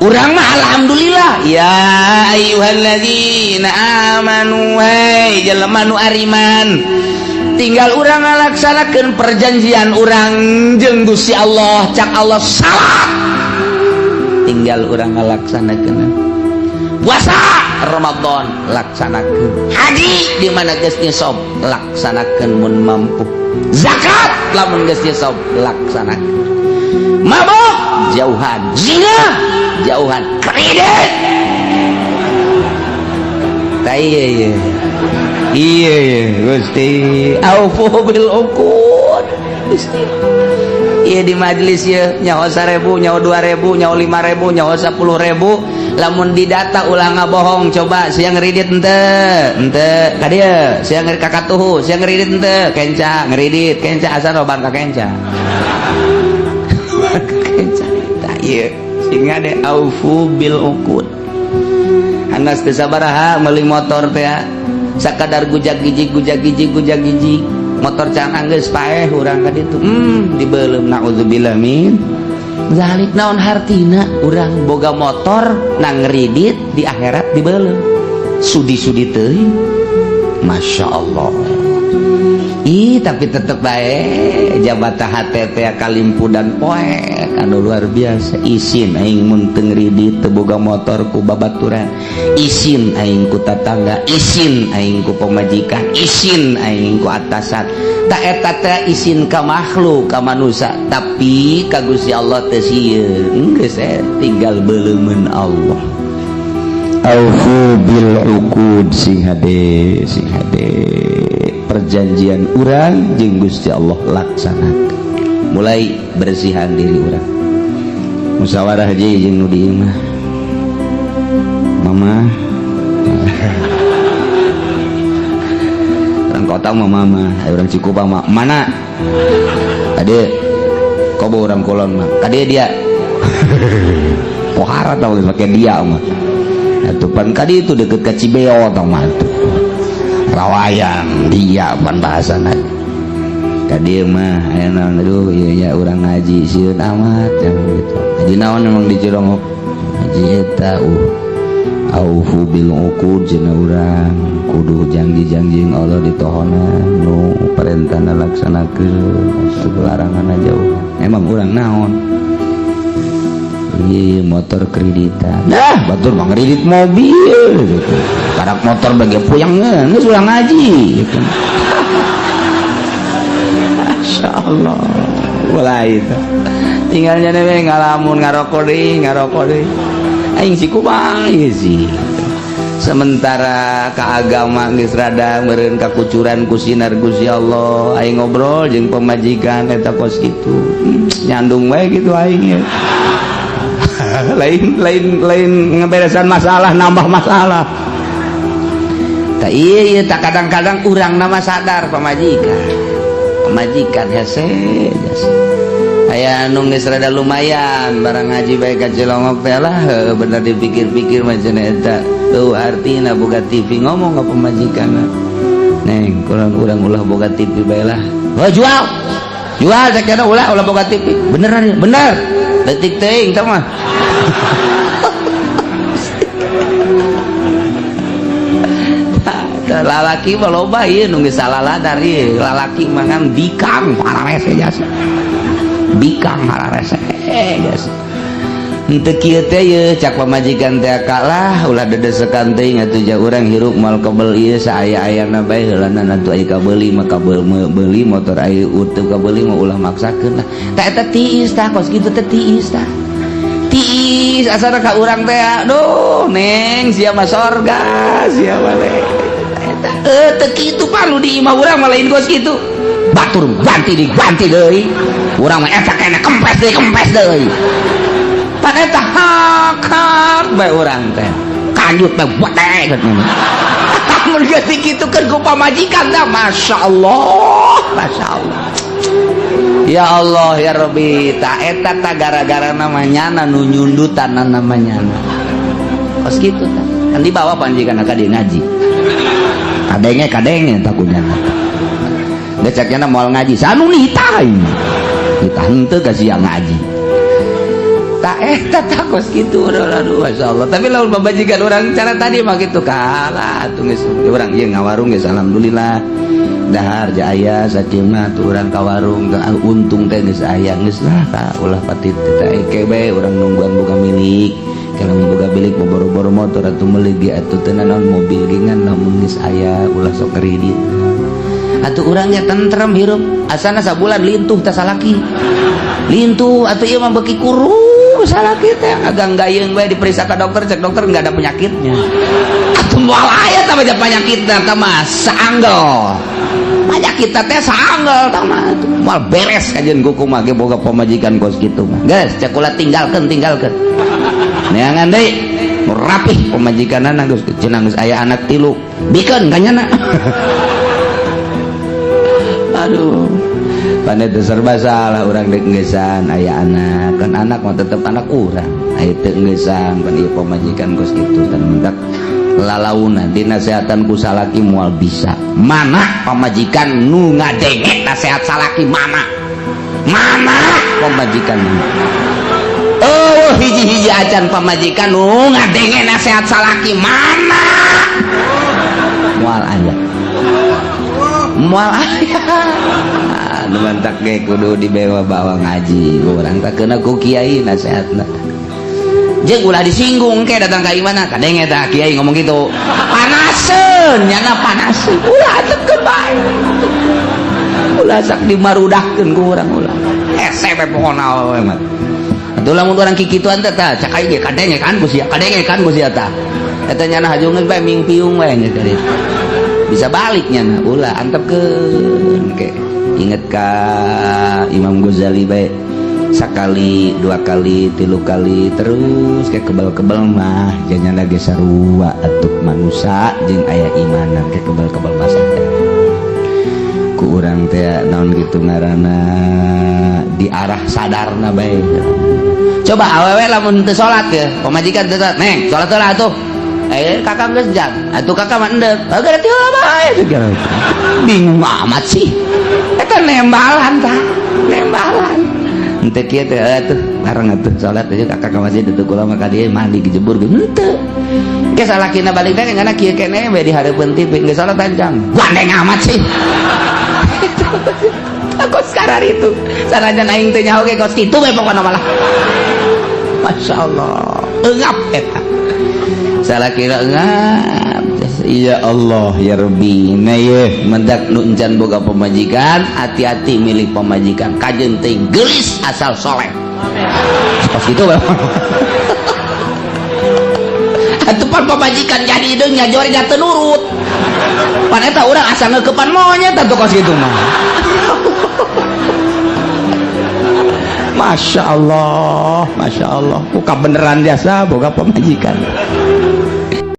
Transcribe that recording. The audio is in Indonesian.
urang mah alhamdulillah ya ayyuhalladzina amanu hai jelema nu ariman tinggal urang ngalaksanakeun perjanjian urang jeung Gusti Allah cak Allah salat tinggal urang ngalaksanakeun puasa Ramadan laksanakeun haji di mana geus nyesop laksanakeun mun mampu zakat lamun geus nyesop laksanakeun mabok jauhan zina jauhan kredit iya Gusti aufu bil uqud Gusti iya di majelis ya nyawa 1000 nyawa 2000 nyawa 5000 nyawa 10.000 lamun didata ulah ngabohong coba sia ngeridit ente ka dieu sia ngeri kakatuhu sia ngeridit ente kenca ngeridit kenca asal roban ka kenca iya sehingga deh aufu bil uqud anggas teu sabaraha meuli motor teh sakadar gujag giji motor can anggeus paeh urang ka ditu dibeuleum naudzubillah min zalik naon hartina urang boga motor nang ngridit di akhirat dibeuleum sudi-sudi teuing masyaallah tapi tetep bae jabata HTT kalimpu dan poek anu luar biasa isin aing mun teu ngridit teu boga motor ku babaturan isin aing ku tatangga isin aing ku pamajikan isin aing ku atasan tak eta teh isin ka makhluk ka manusia tapi ka Gusti Allah teu sieun geus tinggal beuleumeun Allah aufu bil uqud sing hade perjanjian urang jeung Gusti Allah laksanakeun mulai bersihan diri urang musyawarah je jeung nu dieu mah mama urang kota mah mama urang Cikupa mah mana ade kobo urang Kulon mah kade dia pohara tau make dia mah atuh pan kadi itu deket ka Cibeo tau mah rawayang dia pan bahasana kadieu mah aya naon aduh ieu nya urang ngaji sieun amat yang gitu jadi naon emang di Cirongok ngaji eta aufu bil uqud cenah urang kudu janji-janji Allah ditohona nu perintahna laksanakeun laranganna jauh emang urang naon iya motor kreditan dah batur mah ngredit mobil gitu karak motor bagi puyang geus urang ngaji gitu masyaallah mulai itu tinggalnya we ngalamun ngarokok deui aing Cikupa ieu sih sementara ka agama geus rada meureun kakucuran ku sinar Gusti Allah aing ngobrol jeung pamajikan eta kos kitu nyandung we gitu aing lain ngeberesan masalah nambah masalah tak iya tak kadang-kadang urang nama sadar pemajikan hese aya anu geus rada lumayan barang ngaji bae ka Cilongok teh lah bener dipikir-pikir macam eta teu artina boga TV ngomong ka pemajikanna neng kurang ulah boga TV bae lah jual sakena ulah boga TV beneran bener detik teuing tah mah lalaki mah loba ieu nu geus salaladar ieu lalaki mah kan bikang pararese jasa bikang pararese jasa henteu kieu teh ye cak pamajikan teh kalah ulah dedesekan teuing atuh ja urang hirup moal kabel ieu saaya-ayana bae heulana atuh aya kabeuli mah kabel meuli motor aya uteup kabeuli mah ulah maksakeun lah tah eta tiis tah kos kitu teh tiis tah tiis asana ka urang teh aduh neng sia mah sorga sia mah eta teu kitu palu di imah urang mah lain kos kitu batur ganti deui urang mah eta kena kempes deui pan eta hak bae urang teh kanjut teh wedeg mun geus dikitukeun ku pamajikan teh masyaallah ya Allah ya Rabbi tak eta tak gara-gara namanya nu nyundutan namanya kos gitu tak kan dibawa panjikan ka di ngaji kadenge takutnya decaknya moal ngaji sanu nitah henteu ka sia ngaji tak takos gitu aduh Masya Allah. Tapi lalu pemajikan orang cara tadi mah gitu kalah tuh geus urang ieu ngawarung geus alhamdulillah dahar jaya satimna tuh urang ka warung untung teh geus aya geus lah ka ulah pati teh engke bae urang nungguan boga milik kalau boga milik boro-boro motor atuh meuli ge atuh teu naon mobil gengan lamun geus aya ulah sok kredit atuh urang nya tentrem hirup asana sabulan lintuh teh salaki lintuh atuh ieu mah beuki kuru salaki teh agang gayeung bae diperiksa ka dokter cek dokter enggak ada penyakitnya atuh moal aya tah penyakitna tah mah saanggel penyakit teh saanggel tah mah moal beres kajeun kuku mah ge boga pamajikan kos kitu mah geus cek ulah tinggalkeun neangan deui rapih pamajikanana geus cenah geus aya anak 3 bikeun kanyana aduh pandai teu serba salah urang dek ngeusan aya anak kan anak mah tetep anak urang aya teu ngeusan pan ieu pamajikan kos kitu tan mentak lalauna dinasehatan ku salaki moal bisa mana pamajikan nu ngadenge nasehat salaki mana pamajikan oh hiji-hiji acan pamajikan nu ngadenge nasehat salaki mana moal aya mantak ge kudu dibawa ngaji urang tak kena ku kiai nasehatna jeung ulah disinggung ke datang ka imana kadenge tah kiai ngomong gitu panaseun nyana panaseun ulah teukeun bae ulah sak dimarudahkeun ku urang ulah hese we pokona we mah atuh lamun urang kikituan teh tah cak aing ge kadenge kan ku sia tah eta nyana hajungeun bae mingpiung we nya tadi bisa baliknya nah ulah antepkeun ke inget ka Imam Ghazali bae sakali 2 kali 3 kali terus kayak kebal-kebal mah janya ge sarua atuh manusia jeung aya imanan kayak kebal-kebal masa ku urang teh naon gitu ngaranna di arah sadarna bae coba awewe lamun teu salat ya pamajikan teu salat neng salat heula atuh kakak geus jang atuh kakak mah endeuh berarti heula bae bingung amat sih eta nembalan henteu kieu teh atuh bareng atuh salat aja kakak ka masjid teu kula mah ka dieu mandi dijebur ge henteu ke salakina balik teh ngana kieu keneh we di hareupeun TV geus salat tanjang gandeng amat sih kos karar itu sanajan aing teu nyaho ge kos kitu we pokona malah masyaallah eungap eta salakina eungap ya Allah ya Rabbi nah ye mendak nu encan boga pemajikan hati-hati milih pemajikan kajeun teuing geulis asal soleh pas itu atuh pan pemajikan jadi deung nya jori teu nurut pan eta urang asa ngeukepan monyet atuh kos kitu mah Masya Allah ku kabeneran jasa boga pemajikan